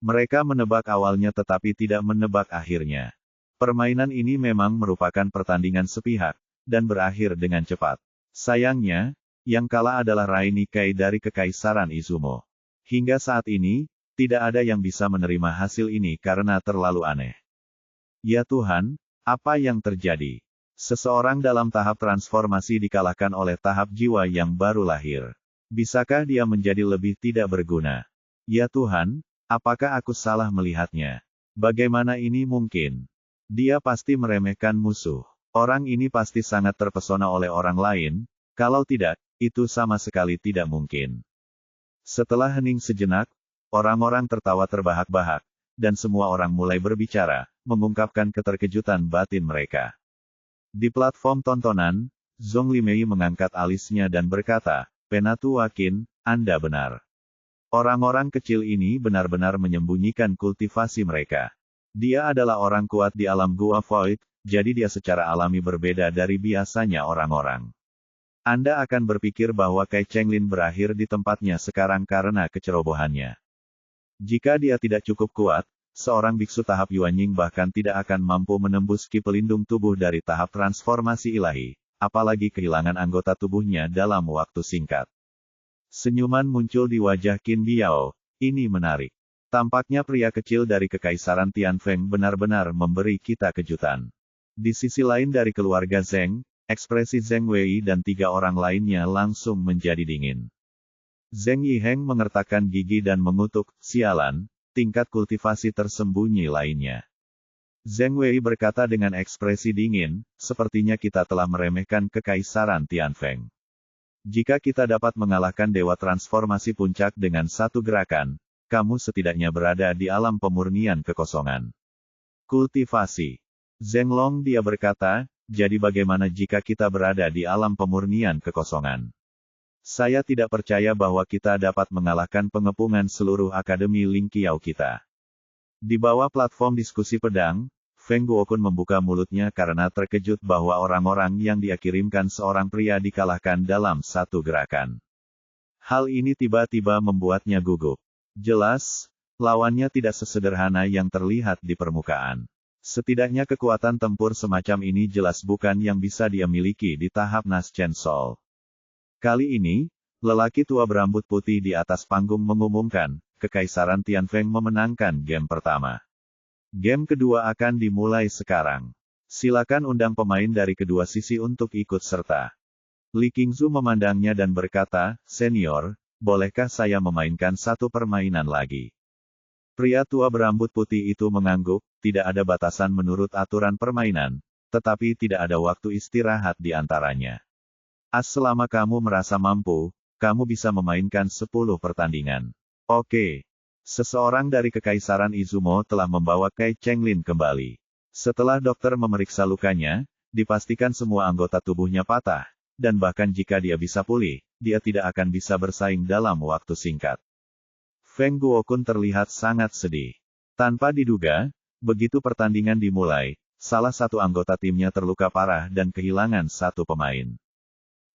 Mereka menebak awalnya tetapi tidak menebak akhirnya. Permainan ini memang merupakan pertandingan sepihak, dan berakhir dengan cepat. Sayangnya, yang kalah adalah Rai Nikai dari Kekaisaran Izumo. Hingga saat ini, tidak ada yang bisa menerima hasil ini karena terlalu aneh. Ya Tuhan! Apa yang terjadi? Seseorang dalam tahap transformasi dikalahkan oleh tahap jiwa yang baru lahir. Bisakah dia menjadi lebih tidak berguna? Ya Tuhan, apakah aku salah melihatnya? Bagaimana ini mungkin? Dia pasti meremehkan musuh. Orang ini pasti sangat terpesona oleh orang lain, kalau tidak, itu sama sekali tidak mungkin. Setelah hening sejenak, orang-orang tertawa terbahak-bahak, dan semua orang mulai berbicara, mengungkapkan keterkejutan batin mereka. Di platform tontonan, Zhong Limei mengangkat alisnya dan berkata, Penatu Wakin, Anda benar. Orang-orang kecil ini benar-benar menyembunyikan kultivasi mereka. Dia adalah orang kuat di alam Gua Void, jadi dia secara alami berbeda dari biasanya orang-orang. Anda akan berpikir bahwa Kai Chenglin berakhir di tempatnya sekarang karena kecerobohannya. Jika dia tidak cukup kuat, seorang biksu tahap Yuanying bahkan tidak akan mampu menembus ki pelindung tubuh dari tahap transformasi ilahi, apalagi kehilangan anggota tubuhnya dalam waktu singkat. Senyuman muncul di wajah Qin Biao, ini menarik. Tampaknya pria kecil dari Kekaisaran Tianfeng benar-benar memberi kita kejutan. Di sisi lain dari keluarga Zheng, ekspresi Zheng Wei dan 3 orang lainnya langsung menjadi dingin. Zheng Yiheng mengertakkan gigi dan mengutuk, sialan, tingkat kultivasi tersembunyi lainnya. Zheng Wei berkata dengan ekspresi dingin, sepertinya kita telah meremehkan Kekaisaran Tianfeng. Jika kita dapat mengalahkan Dewa Transformasi Puncak dengan satu gerakan, kamu setidaknya berada di alam pemurnian kekosongan. Kultivasi. Zheng Long dia berkata, jadi bagaimana jika kita berada di alam pemurnian kekosongan? Saya tidak percaya bahwa kita dapat mengalahkan pengepungan seluruh Akademi Ling Qiao kita. Di bawah platform diskusi pedang, Feng Guokun membuka mulutnya karena terkejut bahwa orang-orang yang dia kirimkan seorang pria dikalahkan dalam satu gerakan. Hal ini tiba-tiba membuatnya gugup. Jelas, lawannya tidak sesederhana yang terlihat di permukaan. Setidaknya kekuatan tempur semacam ini jelas bukan yang bisa dia miliki di tahap Naschen Soul. Kali ini, lelaki tua berambut putih di atas panggung mengumumkan, Kekaisaran Tianfeng memenangkan game pertama. Game kedua akan dimulai sekarang. Silakan undang pemain dari kedua sisi untuk ikut serta. Li Qingzu memandangnya dan berkata, "Senior, bolehkah saya memainkan satu permainan lagi?" Pria tua berambut putih itu mengangguk, tidak ada batasan menurut aturan permainan, tetapi tidak ada waktu istirahat di antaranya. Selama kamu merasa mampu, kamu bisa memainkan 10 pertandingan. Oke. Seseorang dari Kekaisaran Izumo telah membawa Kai Chenglin kembali. Setelah dokter memeriksa lukanya, dipastikan semua anggota tubuhnya patah, dan bahkan jika dia bisa pulih, dia tidak akan bisa bersaing dalam waktu singkat. Feng Guokun terlihat sangat sedih. Tanpa diduga, begitu pertandingan dimulai, salah satu anggota timnya terluka parah dan kehilangan satu pemain.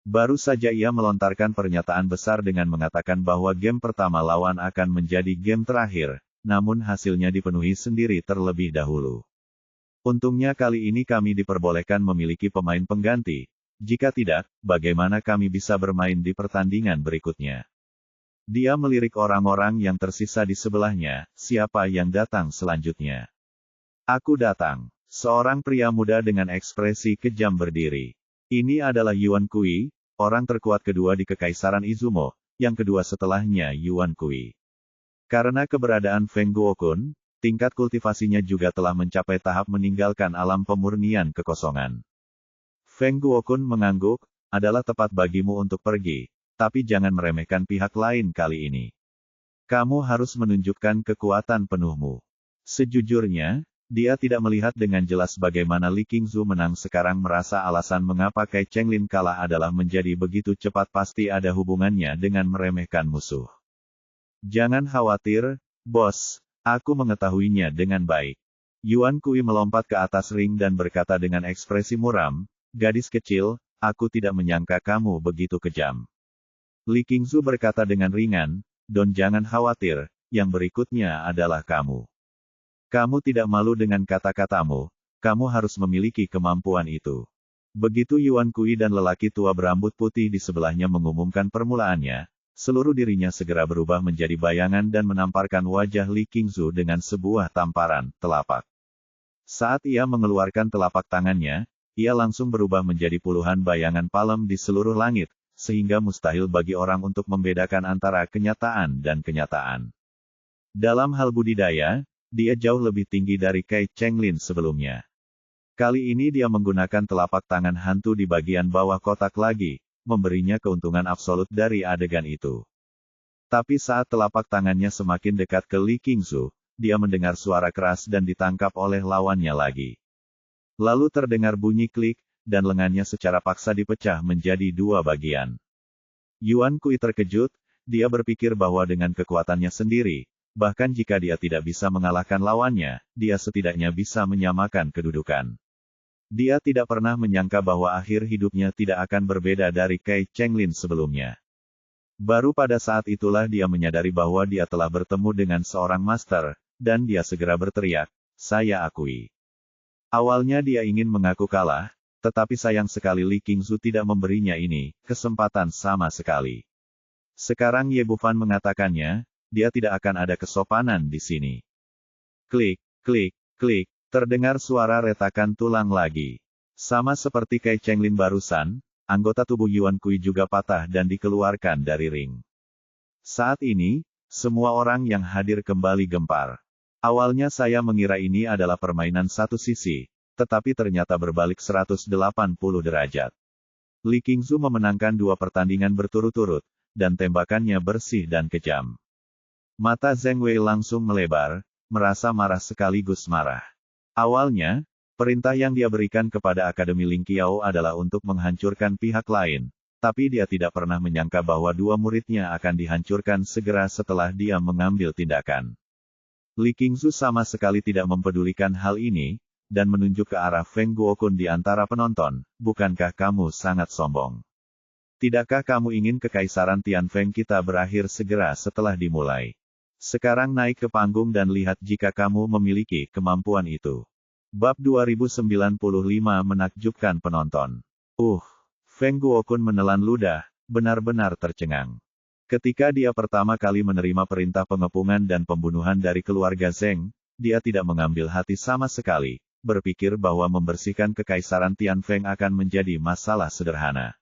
Baru saja ia melontarkan pernyataan besar dengan mengatakan bahwa game pertama lawan akan menjadi game terakhir, namun hasilnya dipenuhi sendiri terlebih dahulu. Untungnya kali ini kami diperbolehkan memiliki pemain pengganti, jika tidak, bagaimana kami bisa bermain di pertandingan berikutnya? Dia melirik orang-orang yang tersisa di sebelahnya, siapa yang datang selanjutnya? Aku datang. Seorang pria muda dengan ekspresi kejam berdiri. Ini adalah Yuan Kui, orang terkuat kedua di Kekaisaran Izumo, yang kedua setelahnya Yuan Kui. Karena keberadaan Feng Guokun, tingkat kultivasinya juga telah mencapai tahap meninggalkan alam pemurnian kekosongan. Feng Guokun mengangguk, adalah tepat bagimu untuk pergi, tapi jangan meremehkan pihak lain kali ini. Kamu harus menunjukkan kekuatan penuhmu. Sejujurnya, dia tidak melihat dengan jelas bagaimana Li Qingzu menang sekarang merasa alasan mengapa Kai Chenglin kalah adalah menjadi begitu cepat pasti ada hubungannya dengan meremehkan musuh. Jangan khawatir, bos, aku mengetahuinya dengan baik. Yuan Kui melompat ke atas ring dan berkata dengan ekspresi muram, gadis kecil, aku tidak menyangka kamu begitu kejam. Li Qingzu berkata dengan ringan, Don jangan khawatir, yang berikutnya adalah kamu. Kamu tidak malu dengan kata-katamu, kamu harus memiliki kemampuan itu. Begitu Yuan Kui dan lelaki tua berambut putih di sebelahnya mengumumkan permulaannya, seluruh dirinya segera berubah menjadi bayangan dan menamparkan wajah Li Qingzu dengan sebuah tamparan telapak. Saat ia mengeluarkan telapak tangannya, ia langsung berubah menjadi puluhan bayangan palem di seluruh langit, sehingga mustahil bagi orang untuk membedakan antara kenyataan dan kenyataan. Dalam hal budidaya, dia jauh lebih tinggi dari Kai Chenglin sebelumnya. Kali ini dia menggunakan telapak tangan hantu di bagian bawah kotak lagi, memberinya keuntungan absolut dari adegan itu. Tapi saat telapak tangannya semakin dekat ke Li Qingzu, dia mendengar suara keras dan ditangkap oleh lawannya lagi. Lalu terdengar bunyi klik, dan lengannya secara paksa dipecah menjadi dua bagian. Yuan Kui terkejut, dia berpikir bahwa dengan kekuatannya sendiri, bahkan jika dia tidak bisa mengalahkan lawannya, dia setidaknya bisa menyamakan kedudukan. Dia tidak pernah menyangka bahwa akhir hidupnya tidak akan berbeda dari Kai Chenglin sebelumnya. Baru pada saat itulah dia menyadari bahwa dia telah bertemu dengan seorang master, dan dia segera berteriak, saya akui. Awalnya dia ingin mengaku kalah, tetapi sayang sekali Li Qingzu tidak memberinya ini, kesempatan sama sekali. Sekarang Ye Bufan mengatakannya, dia tidak akan ada kesopanan di sini. Klik, klik, klik, terdengar suara retakan tulang lagi. Sama seperti Kai Chenglin barusan, anggota tubuh Yuan Kui juga patah dan dikeluarkan dari ring. Saat ini, semua orang yang hadir kembali gempar. Awalnya saya mengira ini adalah permainan satu sisi, tetapi ternyata berbalik 180 derajat. Li Qingzu memenangkan dua pertandingan berturut-turut, dan tembakannya bersih dan kejam. Mata Zheng Wei langsung melebar, merasa marah sekaligus marah. Awalnya, perintah yang dia berikan kepada Akademi Ling Qiao adalah untuk menghancurkan pihak lain, tapi dia tidak pernah menyangka bahwa dua muridnya akan dihancurkan segera setelah dia mengambil tindakan. Li Qingzu sama sekali tidak mempedulikan hal ini, dan menunjuk ke arah Feng Guokun di antara penonton, bukankah kamu sangat sombong? Tidakkah kamu ingin kekaisaran Tianfeng kita berakhir segera setelah dimulai? Sekarang naik ke panggung dan lihat jika kamu memiliki kemampuan itu. Bab 2095 menakjubkan penonton. Feng Guokun menelan ludah, benar-benar tercengang. Ketika dia pertama kali menerima perintah pengepungan dan pembunuhan dari keluarga Zheng, dia tidak mengambil hati sama sekali, berpikir bahwa membersihkan kekaisaran Tianfeng akan menjadi masalah sederhana.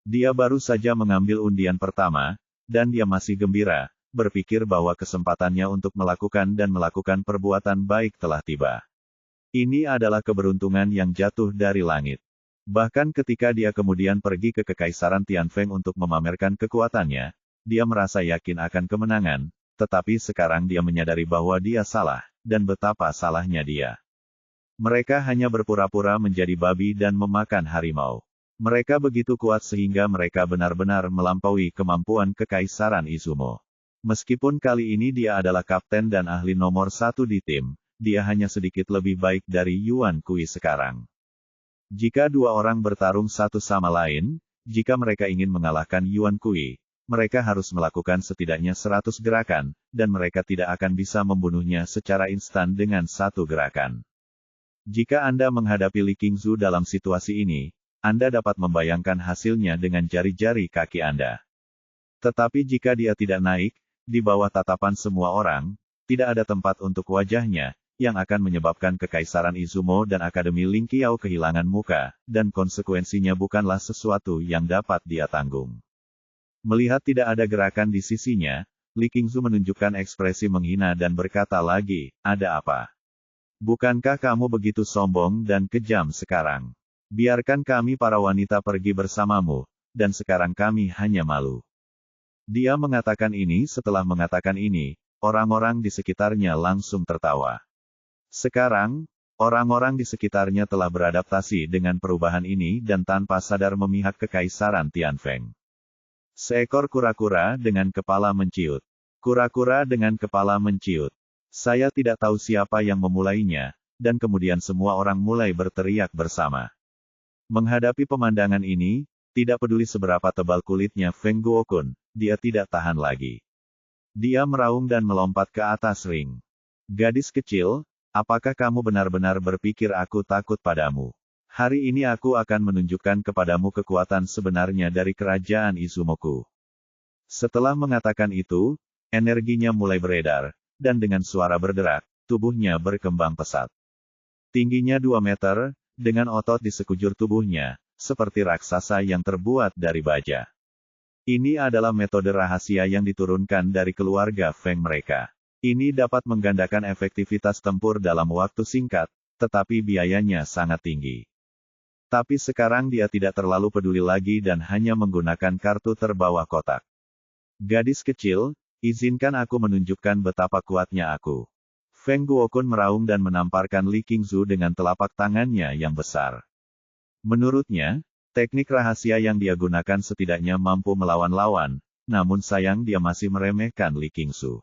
Dia baru saja mengambil undian pertama, dan dia masih gembira, berpikir bahwa kesempatannya untuk melakukan dan melakukan perbuatan baik telah tiba. Ini adalah keberuntungan yang jatuh dari langit. Bahkan ketika dia kemudian pergi ke kekaisaran Tianfeng untuk memamerkan kekuatannya, dia merasa yakin akan kemenangan, tetapi sekarang dia menyadari bahwa dia salah, dan betapa salahnya dia. Mereka hanya berpura-pura menjadi babi dan memakan harimau. Mereka begitu kuat sehingga mereka benar-benar melampaui kemampuan kekaisaran Izumo. Meskipun kali ini dia adalah kapten dan ahli nomor 1 di tim, dia hanya sedikit lebih baik dari Yuan Kui sekarang. Jika dua orang bertarung satu sama lain, jika mereka ingin mengalahkan Yuan Kui, mereka harus melakukan setidaknya 100 gerakan, dan mereka tidak akan bisa membunuhnya secara instan dengan satu gerakan. Jika Anda menghadapi Li Qingzu dalam situasi ini, Anda dapat membayangkan hasilnya dengan jari-jari kaki Anda. Tetapi jika dia tidak naik, di bawah tatapan semua orang, tidak ada tempat untuk wajahnya, yang akan menyebabkan kekaisaran Izumo dan Akademi Ling Qiao kehilangan muka, dan konsekuensinya bukanlah sesuatu yang dapat dia tanggung. Melihat tidak ada gerakan di sisinya, Li Qingzu menunjukkan ekspresi menghina dan berkata lagi, "Ada apa? Bukankah kamu begitu sombong dan kejam sekarang? Biarkan kami para wanita pergi bersamamu, dan sekarang kami hanya malu." Dia mengatakan ini setelah mengatakan ini, orang-orang di sekitarnya langsung tertawa. Sekarang, orang-orang di sekitarnya telah beradaptasi dengan perubahan ini dan tanpa sadar memihak kekaisaran Tianfeng. Seekor kura-kura dengan kepala menciut. Kura-kura dengan kepala menciut. Saya tidak tahu siapa yang memulainya, dan kemudian semua orang mulai berteriak bersama. Menghadapi pemandangan ini, tidak peduli seberapa tebal kulitnya Feng Guokun, dia tidak tahan lagi. Dia meraung dan melompat ke atas ring. "Gadis kecil, apakah kamu benar-benar berpikir aku takut padamu? Hari ini aku akan menunjukkan kepadamu kekuatan sebenarnya dari kerajaan Izumoku." Setelah mengatakan itu, energinya mulai beredar, dan dengan suara berderak, tubuhnya berkembang pesat. Tingginya 2 meter, dengan otot di sekujur tubuhnya, seperti raksasa yang terbuat dari baja. Ini adalah metode rahasia yang diturunkan dari keluarga Feng mereka. Ini dapat menggandakan efektivitas tempur dalam waktu singkat, tetapi biayanya sangat tinggi. Tapi sekarang dia tidak terlalu peduli lagi dan hanya menggunakan kartu terbawah kotak. "Gadis kecil, izinkan aku menunjukkan betapa kuatnya aku." Feng Guokun meraung dan menamparkan Li Qingzu dengan telapak tangannya yang besar. Menurutnya, teknik rahasia yang dia gunakan setidaknya mampu melawan lawan, namun sayang dia masih meremehkan Li Qingzu.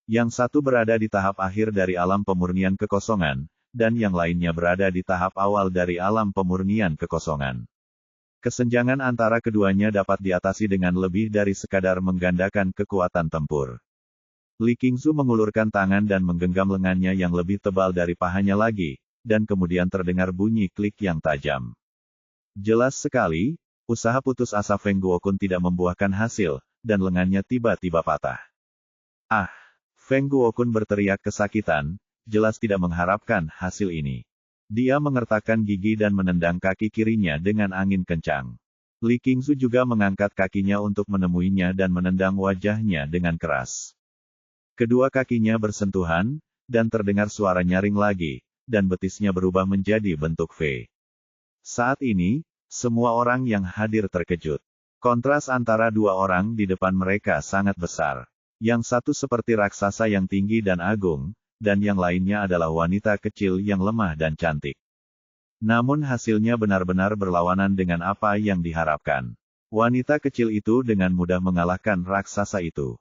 Yang satu berada di tahap akhir dari alam pemurnian kekosongan, dan yang lainnya berada di tahap awal dari alam pemurnian kekosongan. Kesenjangan antara keduanya dapat diatasi dengan lebih dari sekadar menggandakan kekuatan tempur. Li Qingzu mengulurkan tangan dan menggenggam lengannya yang lebih tebal dari pahanya lagi, dan kemudian terdengar bunyi klik yang tajam. Jelas sekali, usaha putus asa Feng Guokun tidak membuahkan hasil, dan lengannya tiba-tiba patah. "Ah!" Feng Guokun berteriak kesakitan, jelas tidak mengharapkan hasil ini. Dia mengertakkan gigi dan menendang kaki kirinya dengan angin kencang. Li Qingzu juga mengangkat kakinya untuk menemuinya dan menendang wajahnya dengan keras. Kedua kakinya bersentuhan, dan terdengar suara nyaring lagi, dan betisnya berubah menjadi bentuk V. Saat ini, semua orang yang hadir terkejut. Kontras antara dua orang di depan mereka sangat besar. Yang satu seperti raksasa yang tinggi dan agung, dan yang lainnya adalah wanita kecil yang lemah dan cantik. Namun hasilnya benar-benar berlawanan dengan apa yang diharapkan. Wanita kecil itu dengan mudah mengalahkan raksasa itu.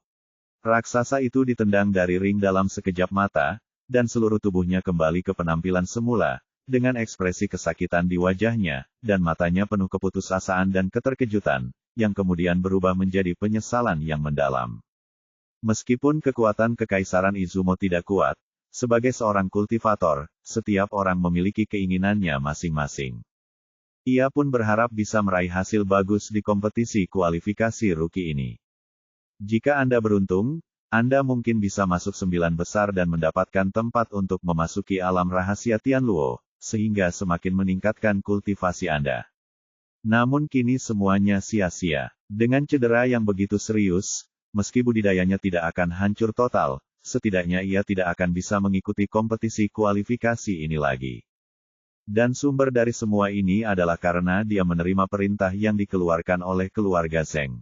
Raksasa itu ditendang dari ring dalam sekejap mata, dan seluruh tubuhnya kembali ke penampilan semula, dengan ekspresi kesakitan di wajahnya, dan matanya penuh keputusasaan dan keterkejutan, yang kemudian berubah menjadi penyesalan yang mendalam. Meskipun kekuatan kekaisaran Izumo tidak kuat, sebagai seorang kultivator, setiap orang memiliki keinginannya masing-masing. Ia pun berharap bisa meraih hasil bagus di kompetisi kualifikasi rookie ini. Jika Anda beruntung, Anda mungkin bisa masuk 9 besar dan mendapatkan tempat untuk memasuki alam rahasia Tianluo, sehingga semakin meningkatkan kultivasi Anda. Namun kini semuanya sia-sia. Dengan cedera yang begitu serius, meski budidayanya tidak akan hancur total, setidaknya ia tidak akan bisa mengikuti kompetisi kualifikasi ini lagi. Dan sumber dari semua ini adalah karena dia menerima perintah yang dikeluarkan oleh keluarga Zheng.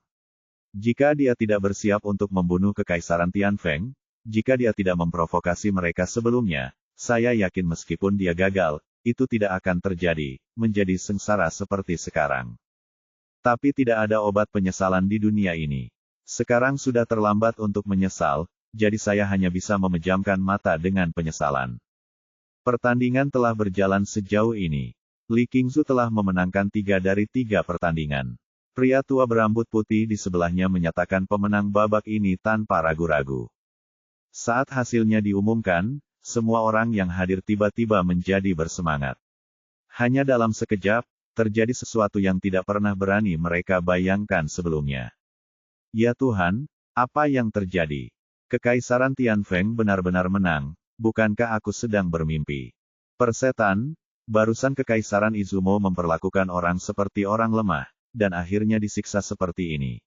Jika dia tidak bersiap untuk membunuh Kekaisaran Tianfeng, jika dia tidak memprovokasi mereka sebelumnya, saya yakin meskipun dia gagal, itu tidak akan terjadi, menjadi sengsara seperti sekarang. Tapi tidak ada obat penyesalan di dunia ini. Sekarang sudah terlambat untuk menyesal, jadi saya hanya bisa memejamkan mata dengan penyesalan. Pertandingan telah berjalan sejauh ini. Li Qingzu telah memenangkan 3 dari 3 pertandingan. Pria tua berambut putih di sebelahnya menyatakan pemenang babak ini tanpa ragu-ragu. Saat hasilnya diumumkan, semua orang yang hadir tiba-tiba menjadi bersemangat. Hanya dalam sekejap, terjadi sesuatu yang tidak pernah berani mereka bayangkan sebelumnya. Ya Tuhan, apa yang terjadi? Kekaisaran Tianfeng benar-benar menang. Bukankah aku sedang bermimpi? Persetan, barusan Kekaisaran Izumo memperlakukan orang seperti orang lemah, dan akhirnya disiksa seperti ini.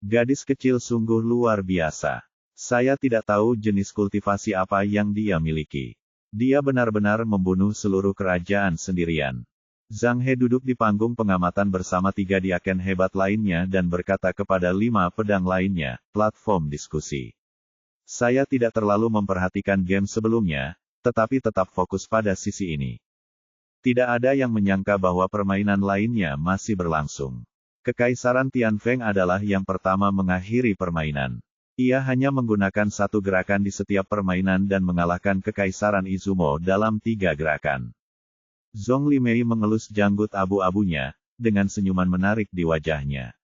Gadis kecil sungguh luar biasa. Saya tidak tahu jenis kultivasi apa yang dia miliki. Dia benar-benar membunuh seluruh kerajaan sendirian. Zhang He duduk di panggung pengamatan bersama 3 diaken hebat lainnya dan berkata kepada 5 pedang lainnya, platform diskusi. Saya tidak terlalu memperhatikan game sebelumnya, tetapi tetap fokus pada sisi ini. Tidak ada yang menyangka bahwa permainan lainnya masih berlangsung. Kekaisaran Tianfeng adalah yang pertama mengakhiri permainan. Ia hanya menggunakan 1 gerakan di setiap permainan dan mengalahkan Kekaisaran Izumo dalam 3 gerakan. Zhong Limei mengelus janggut abu-abunya, dengan senyuman menarik di wajahnya.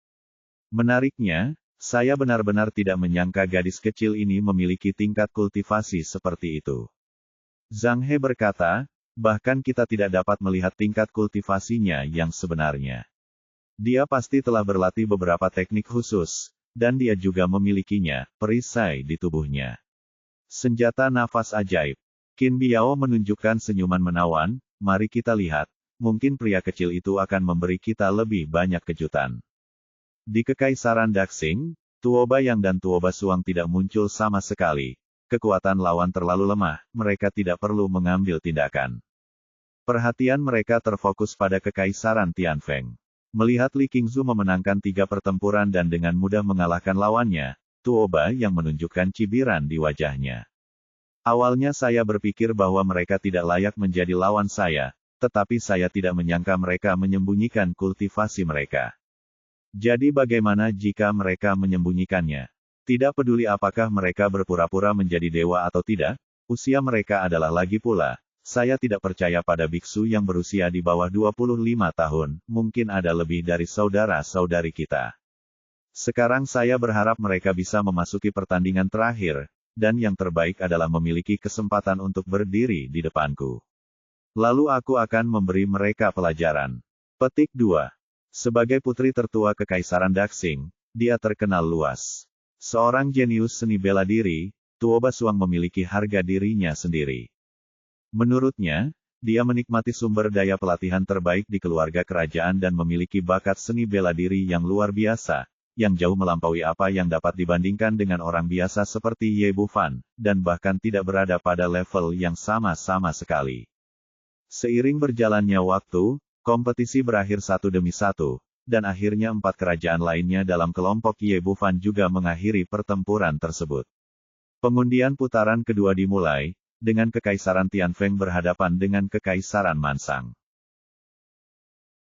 Menariknya, saya benar-benar tidak menyangka gadis kecil ini memiliki tingkat kultivasi seperti itu. Zhang He berkata, bahkan kita tidak dapat melihat tingkat kultivasinya yang sebenarnya. Dia pasti telah berlatih beberapa teknik khusus, dan dia juga memilikinya, perisai di tubuhnya. Senjata nafas ajaib. Qin Biao menunjukkan senyuman menawan, mari kita lihat, mungkin pria kecil itu akan memberi kita lebih banyak kejutan. Di Kekaisaran Daxing, Tuoba Yang dan Tuoba Suang tidak muncul sama sekali. Kekuatan lawan terlalu lemah, mereka tidak perlu mengambil tindakan. Perhatian mereka terfokus pada Kekaisaran Tianfeng. Melihat Li Qingzu memenangkan 3 pertempuran dan dengan mudah mengalahkan lawannya, Tuoba Yang menunjukkan cibiran di wajahnya. Awalnya saya berpikir bahwa mereka tidak layak menjadi lawan saya, tetapi saya tidak menyangka mereka menyembunyikan kultivasi mereka. Jadi bagaimana jika mereka menyembunyikannya? Tidak peduli apakah mereka berpura-pura menjadi dewa atau tidak, usia mereka adalah lagi pula. Saya tidak percaya pada biksu yang berusia di bawah 25 tahun, mungkin ada lebih dari saudara-saudari kita. Sekarang saya berharap mereka bisa memasuki pertandingan terakhir, dan yang terbaik adalah memiliki kesempatan untuk berdiri di depanku. Lalu aku akan memberi mereka pelajaran. Petik 2. Sebagai putri tertua Kekaisaran Daxing, dia terkenal luas. Seorang jenius seni bela diri, Tuoba Suang memiliki harga dirinya sendiri. Menurutnya, dia menikmati sumber daya pelatihan terbaik di keluarga kerajaan dan memiliki bakat seni bela diri yang luar biasa, yang jauh melampaui apa yang dapat dibandingkan dengan orang biasa seperti Ye Bufan, dan bahkan tidak berada pada level yang sama sekali. Seiring berjalannya waktu, kompetisi berakhir 1 demi 1, dan akhirnya 4 kerajaan lainnya dalam kelompok Ye Bufan juga mengakhiri pertempuran tersebut. Pengundian putaran kedua dimulai, dengan Kekaisaran Tianfeng berhadapan dengan Kekaisaran Mansang.